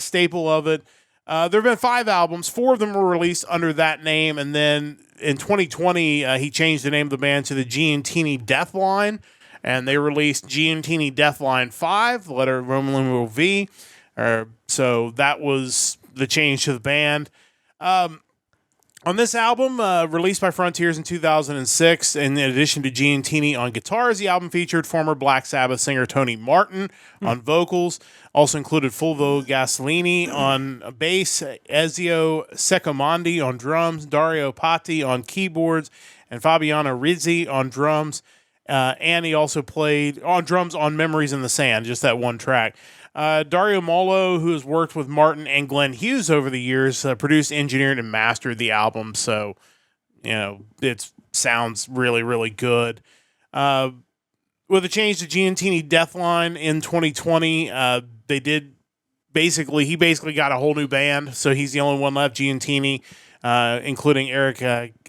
staple of it. There have been 5 albums. 4 of them were released under that name, and then in 2020, he changed the name of the band to the Giuntini Deathline, and they released Giuntini Deathline 5, the letter Roman numeral V. So that was the change to the band. On this album, released by Frontiers in 2006, in addition to Giuntini on guitars, the album featured former Black Sabbath singer Tony Martin on vocals. Also included Fulvio Gasolini on bass, Ezio Secomondi on drums, Dario Patti on keyboards, and Fabiano Rizzi on drums. And he also played on drums on Memories in the Sand, just that one track. Dario Molo, who has worked with Martin and Glenn Hughes over the years, produced, engineered, and mastered the album. So, it sounds really, really good. With a change to Giuntini Deathline in 2020, he basically got a whole new band. So he's the only one left, Giuntini, including Eric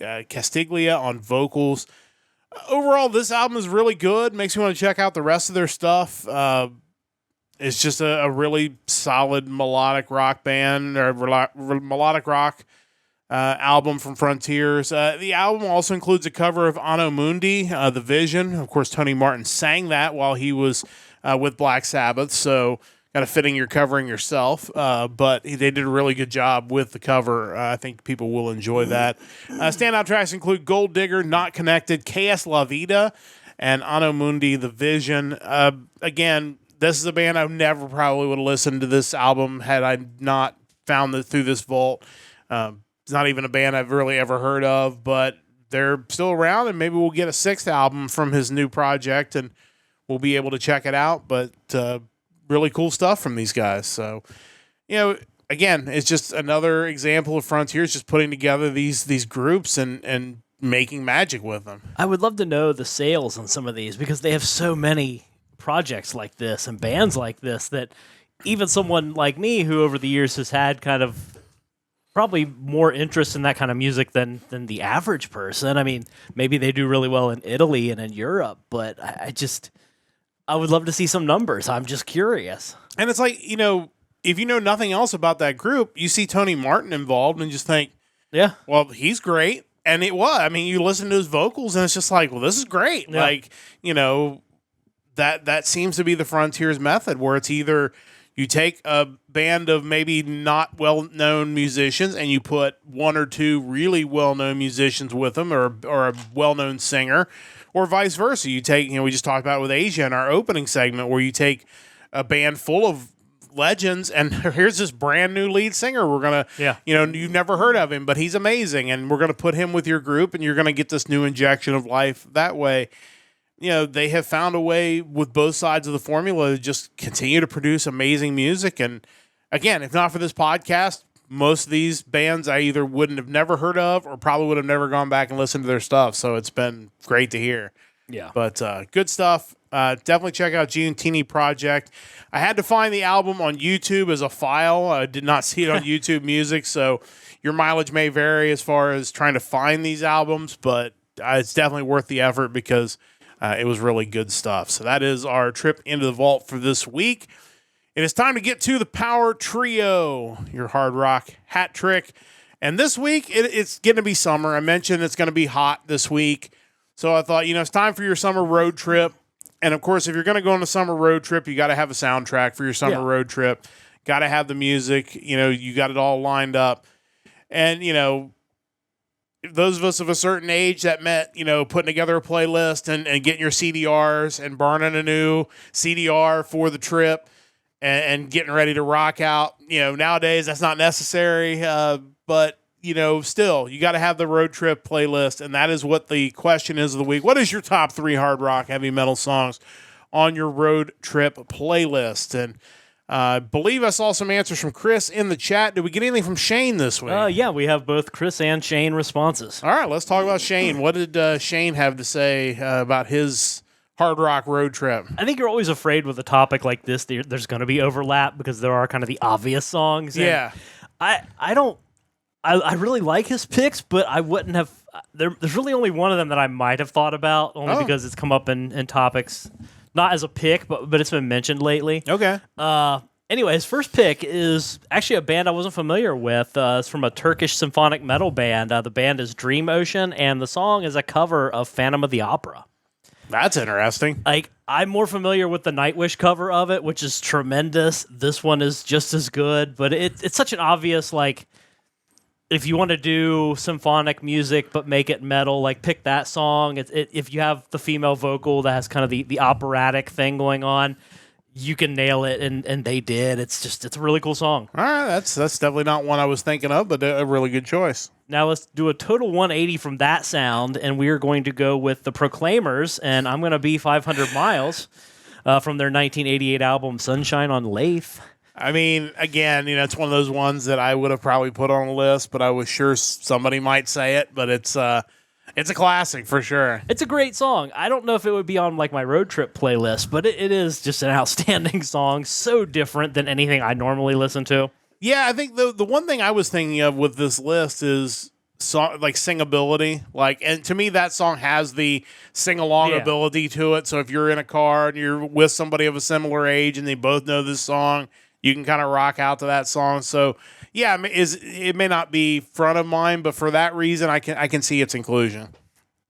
Castiglia on vocals. Overall, this album is really good. Makes me want to check out the rest of their stuff. It's just a really solid melodic rock band, or melodic rock album from Frontiers. The album also includes a cover of Anno Mundi, The Vision. Of course, Tony Martin sang that while he was with Black Sabbath, so kind of fitting you're covering yourself. But they did a really good job with the cover. I think people will enjoy that. Standout tracks include Gold Digger, Not Connected, KS La Vida, and Anno Mundi, The Vision. Again, this is a band I never probably would have listened to this album had I not found it through this vault. It's not even a band I've really ever heard of, but they're still around, and maybe we'll get a 6th album from his new project, and we'll be able to check it out. But really cool stuff from these guys. So, again, it's just another example of Frontiers just putting together these groups and making magic with them. I would love to know the sales on some of these, because they have so many projects like this and bands like this that even someone like me, who over the years has had kind of probably more interest in that kind of music than the average person. I mean, maybe they do really well in Italy and in Europe, but I would love to see some numbers. I'm just curious. And it's like, if you know nothing else about that group, you see Tony Martin involved and just think, yeah, well, he's great. And it was. I mean, you listen to his vocals and it's just like, well, this is great. Yeah. Like, that seems to be the Frontiers method, where it's either you take a band of maybe not well-known musicians and you put 1 or 2 really well-known musicians with them, or a well-known singer, or vice versa. You take, we just talked about it with Asia in our opening segment, where you take a band full of legends and here's this brand new lead singer. We're going to, you've never heard of him, but he's amazing, and we're going to put him with your group, and you're going to get this new injection of life that way. They have found a way with both sides of the formula to just continue to produce amazing music. And again, if not for this podcast, most of these bands I either wouldn't have never heard of or probably would have never gone back and listened to their stuff. So it's been great to hear. Yeah. But good stuff. Definitely check out Giuntini Project. I had to find the album on YouTube as a file. I did not see it on YouTube Music, so your mileage may vary as far as trying to find these albums, but it's definitely worth the effort because it was really good stuff. So that is our trip into the vault for this week. It is time to get to the Power Trio, your hard rock hat trick. And this week, it's going to be summer. I mentioned it's going to be hot this week. So I thought, it's time for your summer road trip. And of course, if you're going to go on a summer road trip, you got to have a soundtrack for your summer road trip. Got to have the music. You got it all lined up. And, those of us of a certain age that meant, putting together a playlist and getting your CDRs and burning a new CDR for the trip. And getting ready to rock out. Nowadays that's not necessary, but still you got to have the road trip playlist, and that is what the question is of the week. What is your top 3 hard rock heavy metal songs on your road trip playlist? And I believe I saw some answers from Chris in the chat. Did we get anything from Shane this week? Yeah, we have both Chris and Shane responses. All right, let's talk about Shane. What did Shane have to say about his hard rock road trip? I think you're always afraid with a topic like this. There's going to be overlap because there are kind of the obvious songs. Yeah. I really like his picks, but I wouldn't have. There's really only one of them that I might have thought about, only because it's come up in topics, not as a pick, but it's been mentioned lately. Okay. Anyway, his first pick is actually a band I wasn't familiar with. It's from a Turkish symphonic metal band. The band is Dream Ocean, and the song is a cover of Phantom of the Opera. That's interesting. I'm more familiar with the Nightwish cover of it, which is tremendous. This one is just as good, but it's such an obvious, if you want to do symphonic music but make it metal, pick that song. If you have the female vocal that has kind of the operatic thing going on, you can nail it, and they did. It's a really cool song. All right, that's definitely not one I was thinking of, but a really good choice. Now let's do a total 180 from that sound, and we are going to go with the Proclaimers, and I'm going to be 500 Miles from their 1988 album Sunshine on Lathe. I mean, again, it's one of those ones that I would have probably put on a list, but I was sure somebody might say it, but it's a classic for sure. It's a great song. I don't know if it would be on my road trip playlist, but it is just an outstanding song, so different than anything I normally listen to. Yeah, I think the one thing I was thinking of with this list is singability. And to me, that song has the sing-along ability to it. So if you're in a car and you're with somebody of a similar age and they both know this song, you can kind of rock out to that song. So yeah, it may not be front of mind, but for that reason, I can see its inclusion.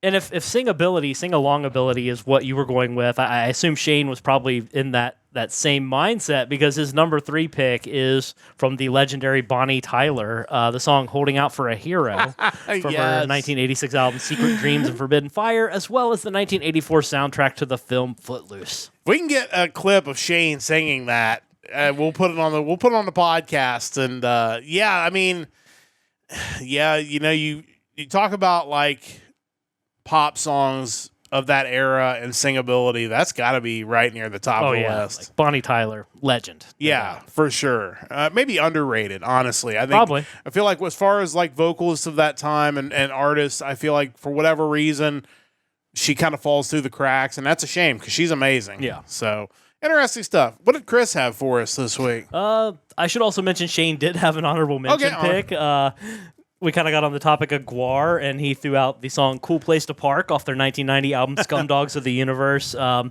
And if sing-along ability is what you were going with, I assume Shane was probably in that same mindset, because his number 3 pick is from the legendary Bonnie Tyler, the song Holding Out for a Hero from her 1986 album Secret Dreams and Forbidden Fire, as well as the 1984 soundtrack to the film Footloose. If we can get a clip of Shane singing that, we'll put it on the podcast. And you talk about pop songs of that era and singability, that's got to be right near the top of the list. Bonnie Tyler, legend. Yeah, for sure. Maybe underrated, honestly. I think probably. I feel like as far as vocalists of that time and artists, I feel like for whatever reason, she kind of falls through the cracks, and that's a shame because she's amazing. Yeah. So interesting stuff. What did Chris have for us this week? I should also mention Shane did have an honorable mention pick. We kind of got on the topic of Gwar, and he threw out the song Cool Place to Park off their 1990 album Scumdogs of the Universe. I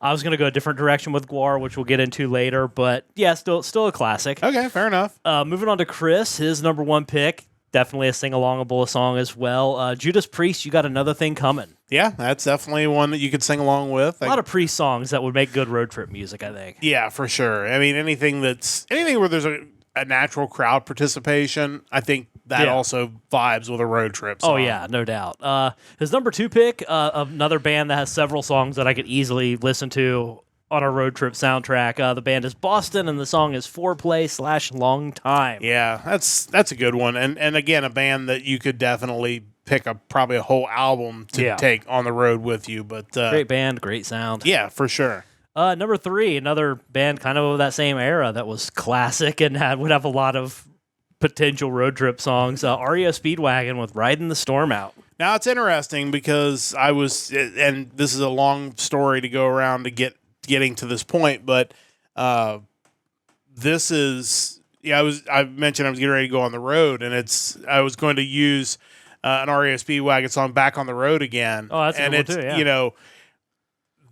was going to go a different direction with Gwar, which we'll get into later, but yeah, still a classic. Okay, fair enough. Moving on to Chris, his number 1 pick, definitely a sing-alongable song as well. Judas Priest, You Got Another Thing Coming. Yeah, that's definitely one that you could sing along with. A lot of Priest songs that would make good road trip music, I think. Yeah, for sure. I mean, anything where there's a natural crowd participation, I think that also vibes with a road trip song. Oh, yeah, no doubt. His number 2 pick, another band that has several songs that I could easily listen to on a road trip soundtrack. The band is Boston, and the song is Foreplay/Long Time. Yeah, that's a good one. And again, a band that you could definitely pick up probably a whole album to take on the road with you. But great band, great sound. Yeah, for sure. Number 3, another band kind of of that same era that was classic and would have a lot of potential road trip songs. REO Speedwagon with Riding the Storm Out. Now it's interesting because and this is a long story to go around to getting to this point, but this is, I mentioned I was getting ready to go on the road, and I was going to use an REO Speedwagon song, Back on the Road Again. Oh, that's a and good one too, yeah. You know,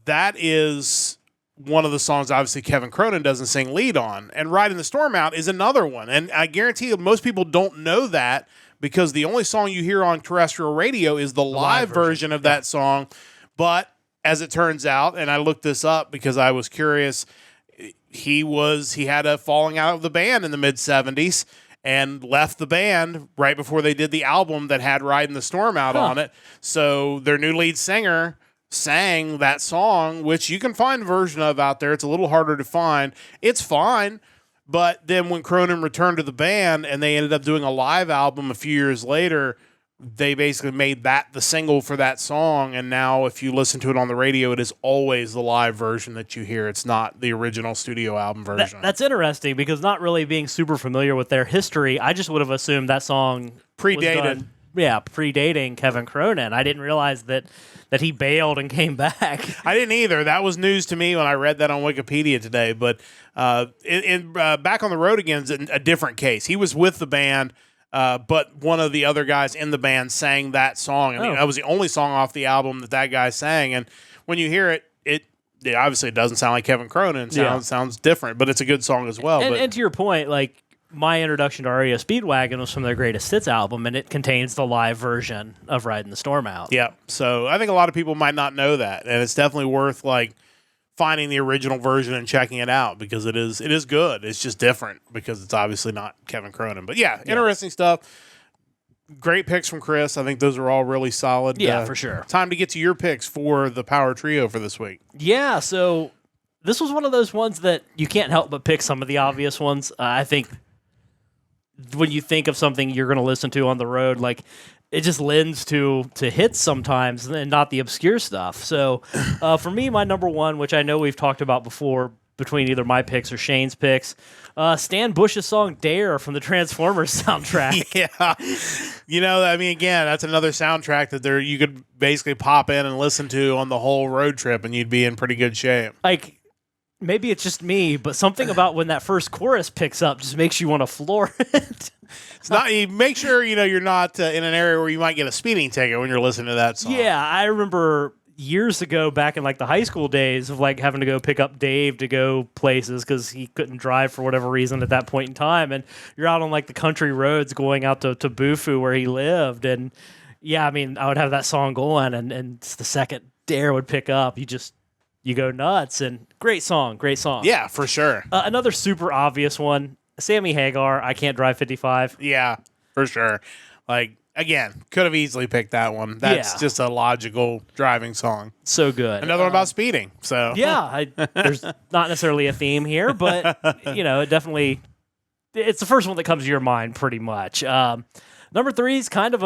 that is one of the songs obviously Kevin Cronin doesn't sing lead on, and Riding the Storm Out is another one. And I guarantee you most people don't know that, because the only song you hear on terrestrial radio is the live version of that song. But as it turns out, and I looked this up because I was curious, he had a falling out of the band in the mid-'70s and left the band right before they did the album that had Riding the Storm Out on it. So their new lead singer sang that song, which you can find a version of out there. It's a little harder to find. It's fine. But then when Cronin returned to the band and they ended up doing a live album a few years later, they basically made that the single for that song. And now if you listen to it on the radio, it is always the live version that you hear. It's not the original studio album version. That's interesting, because not really being super familiar with their history, I just would have assumed that song Predated. Predating Kevin Cronin. I didn't realize that he bailed and came back. I didn't either. That was news to me when I read that on Wikipedia today. But Back on the Road Again is a different case. He was with the band, but one of the other guys in the band sang that song. And that was the only song off the album that guy sang. And when you hear it, obviously it doesn't sound like Kevin Cronin. It sounds different, but it's a good song as well. And to your point, like, my introduction to REO Speedwagon was from their Greatest Hits album, and it contains the live version of Riding the Storm Out. Yeah, so I think a lot of people might not know that, and it's definitely worth finding the original version and checking it out, because it is good. It's just different because it's obviously not Kevin Cronin. But interesting stuff. Great picks from Chris. I think those are all really solid. Yeah, for sure. Time to get to your picks for the Power Trio for this week. Yeah, so this was one of those ones that you can't help but pick some of the obvious ones. I think when you think of something you're going to listen to on the road, like, it just lends to hits sometimes and not the obscure stuff. So for me, my number one, which I know we've talked about before between either my picks or Shane's picks, Stan Bush's song Dare from the Transformers soundtrack. Yeah. Again, that's another soundtrack that you could basically pop in and listen to on the whole road trip, and you'd be in pretty good shape. Like, maybe it's just me, but something about when that first chorus picks up just makes you want to floor it. It's not. You make sure you're not in an area where you might get a speeding ticket when you're listening to that song. Yeah, I remember years ago, back in the high school days, of having to go pick up Dave to go places because he couldn't drive for whatever reason at that point in time, and you're out on the country roads going out to Bufu where he lived, and I would have that song going, and the second Dare would pick up, you go nuts. And great song. Yeah, for sure. Another super obvious one, Sammy Hagar, I Can't Drive 55. Yeah, for sure. Again, could have easily picked that one. That's just a logical driving song. So good. Another one about speeding. So there's not necessarily a theme here, but it definitely, it's the first one that comes to your mind pretty much. Number 3 is kind of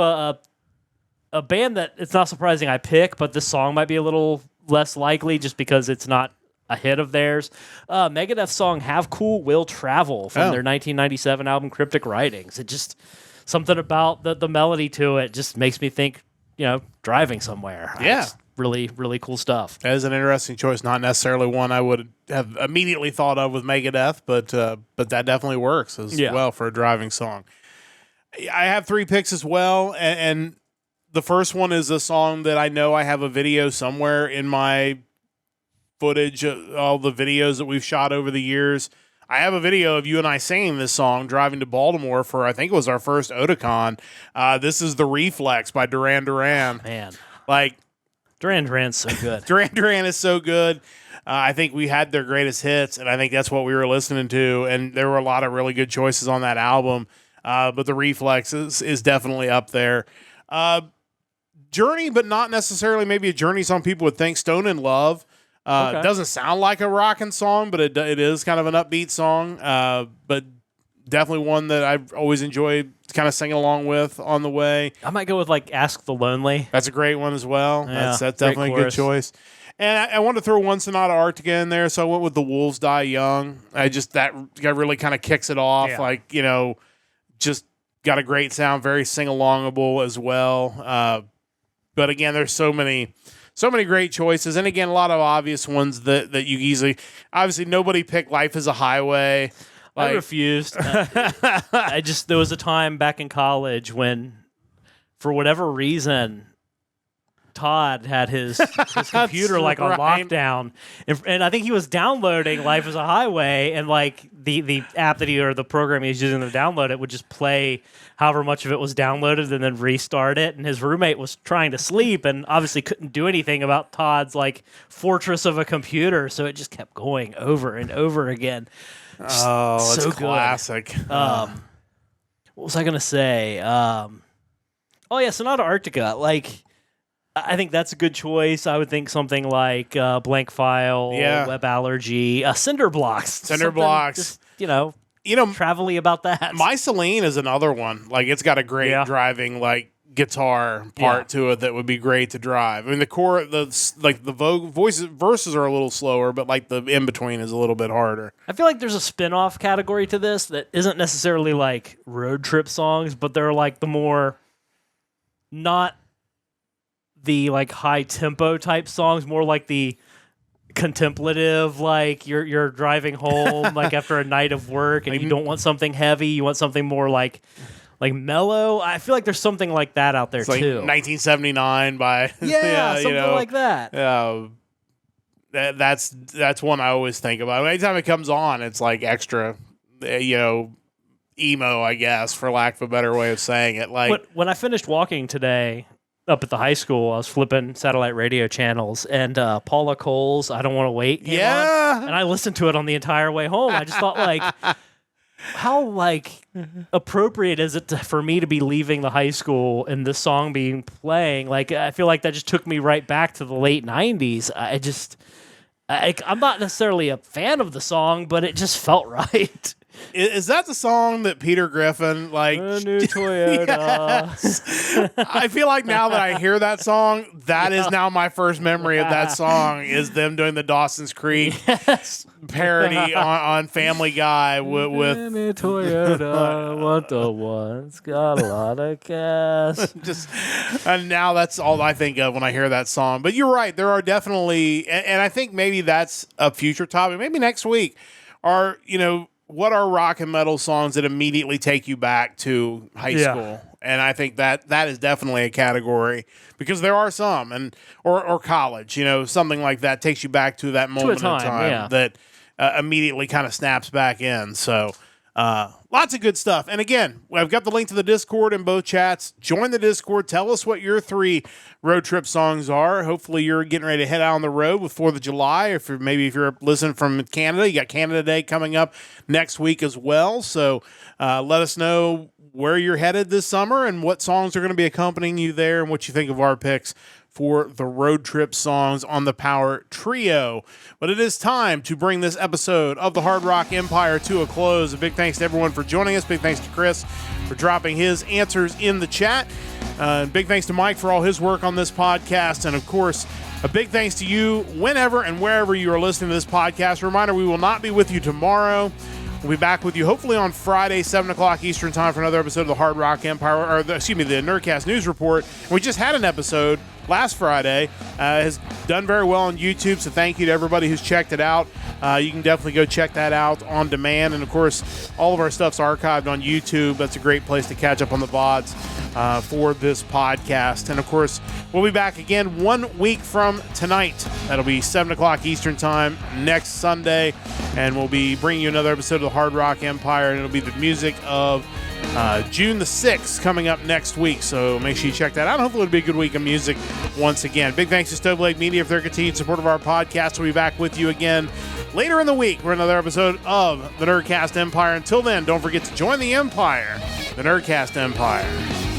a band that it's not surprising I pick, but this song might be a little less likely just because it's not a hit of theirs. Megadeth's song Have Cool Will Travel from their 1997 album Cryptic Writings. It just, something about the melody to it just makes me think, driving somewhere. Yeah. It's really, really cool stuff. That is an interesting choice. Not necessarily one I would have immediately thought of with Megadeth, but that definitely works as well for a driving song. I have 3 picks as well, and the first one is a song that I know I have a video somewhere in my footage, all the videos that we've shot over the years. I have a video of you and I singing this song driving to Baltimore for, I think it was our first Otakon. This is The Reflex by Duran Duran. Man. Duran Duran's so good. Duran Duran is so good. I think we had their greatest hits, and I think that's what we were listening to, and there were a lot of really good choices on that album, but The Reflex is definitely up there. Journey, but not necessarily maybe a Journey song people would think. Stone in Love. It doesn't sound like a rockin' song, but it is kind of an upbeat song. But definitely one that I've always enjoyed kind of singing along with on the way. I might go with Ask the Lonely. That's a great one as well. Yeah, that's definitely a good choice. And I wanted to throw one Sonata Arctica in there, so I went with The Wolves Die Young. That really kind of kicks it off. Yeah. Just got a great sound, very sing-alongable as well. But again, there's so many great choices, and again, a lot of obvious ones that you easily. Obviously, nobody picked "Life Is a Highway." I refused. There was a time back in college when, for whatever reason, Todd had his computer like on lockdown, and I think he was downloading "Life Is a Highway," and like the app or the program he was using to download it would just play however much of it was downloaded and then restart it. And his roommate was trying to sleep and obviously couldn't do anything about Todd's like fortress of a computer, so it just kept going over and over again. Oh, so it's classic. What was I gonna say? Sonata Arctica. Like, I think that's a good choice. I would think something like Blank File, Web Allergy, Cinder Blocks. Cinder Blocks. Just, travel-y about that. My Celine is another one. Like, it's got a great driving like guitar part to it that would be great to drive. I mean, the verses are a little slower, but like the in between is a little bit harder. I feel like there's a spin-off category to this that isn't necessarily like road trip songs, but they're like the more not the like high tempo type songs, more like the contemplative, like you're driving home like after a night of work and you don't want something heavy, you want something more like mellow. I feel like there's something like that out there it's like too. 1979 by something like that. That's one I always think about. Anytime it comes on, it's like extra, emo, I guess, for lack of a better way of saying it. Like when I finished walking today up at the high school, I was flipping satellite radio channels, and Paula Cole's "I Don't Want to Wait" came on, and I listened to it on the entire way home. I just thought, like, how like appropriate is it for me to be leaving the high school and this song being playing? Like, I feel like that just took me right back to the late 90s. I'm not necessarily a fan of the song, but it just felt right. Is that the song that Peter Griffin like? A new Toyota. Yes. I feel like now that I hear that song, that is now my first memory of that song is them doing the Dawson's Creek parody on Family Guy with a new Toyota. Want the one's got a lot of gas. And now that's all I think of when I hear that song. But you're right, there are definitely, and I think maybe that's a future topic. Maybe next week are what are rock and metal songs that immediately take you back to high school? And I think that is definitely a category because there are some, or college, something like that takes you back to that moment in time that immediately kind of snaps back in. So lots of good stuff. And again, I've got the link to the Discord in both chats. Join the Discord. Tell us what your 3 road trip songs are. Hopefully you're getting ready to head out on the road with 4th of July. If you're listening from Canada, you got Canada Day coming up next week as well. So let us know where you're headed this summer and what songs are going to be accompanying you there and what you think of our picks for the road trip songs on the Power Trio. But it is time to bring this episode of the Hard Rock Empire to a close. A big thanks to everyone for joining us. Big thanks to Chris for dropping his answers in the chat. Big thanks to Mike for all his work on this podcast. And of course, a big thanks to you whenever and wherever you are listening to this podcast. Reminder, we will not be with you tomorrow. We'll be back with you hopefully on Friday, 7 o'clock Eastern time for another episode of the Hard Rock Empire, the Nerdcast News Report. We just had an episode last Friday. Has done very well on YouTube, so thank you to everybody who's checked it out. You can definitely go check that out on demand. And, of course, all of our stuff's archived on YouTube. That's a great place to catch up on the VODs for this podcast. And, of course, we'll be back again 1 week from tonight. That'll be 7 o'clock Eastern time next Sunday. And we'll be bringing you another episode of the Hard Rock Empire. And it'll be the music of June the 6th coming up next week. So make sure you check that out. Hopefully it'll be a good week of music once again. Big thanks to Stove Lake Media for their continued support of our podcast. We'll be back with you again later in the week for another episode of the Nerdcast Empire. Until then, don't forget to join the Empire, the Nerdcast Empire.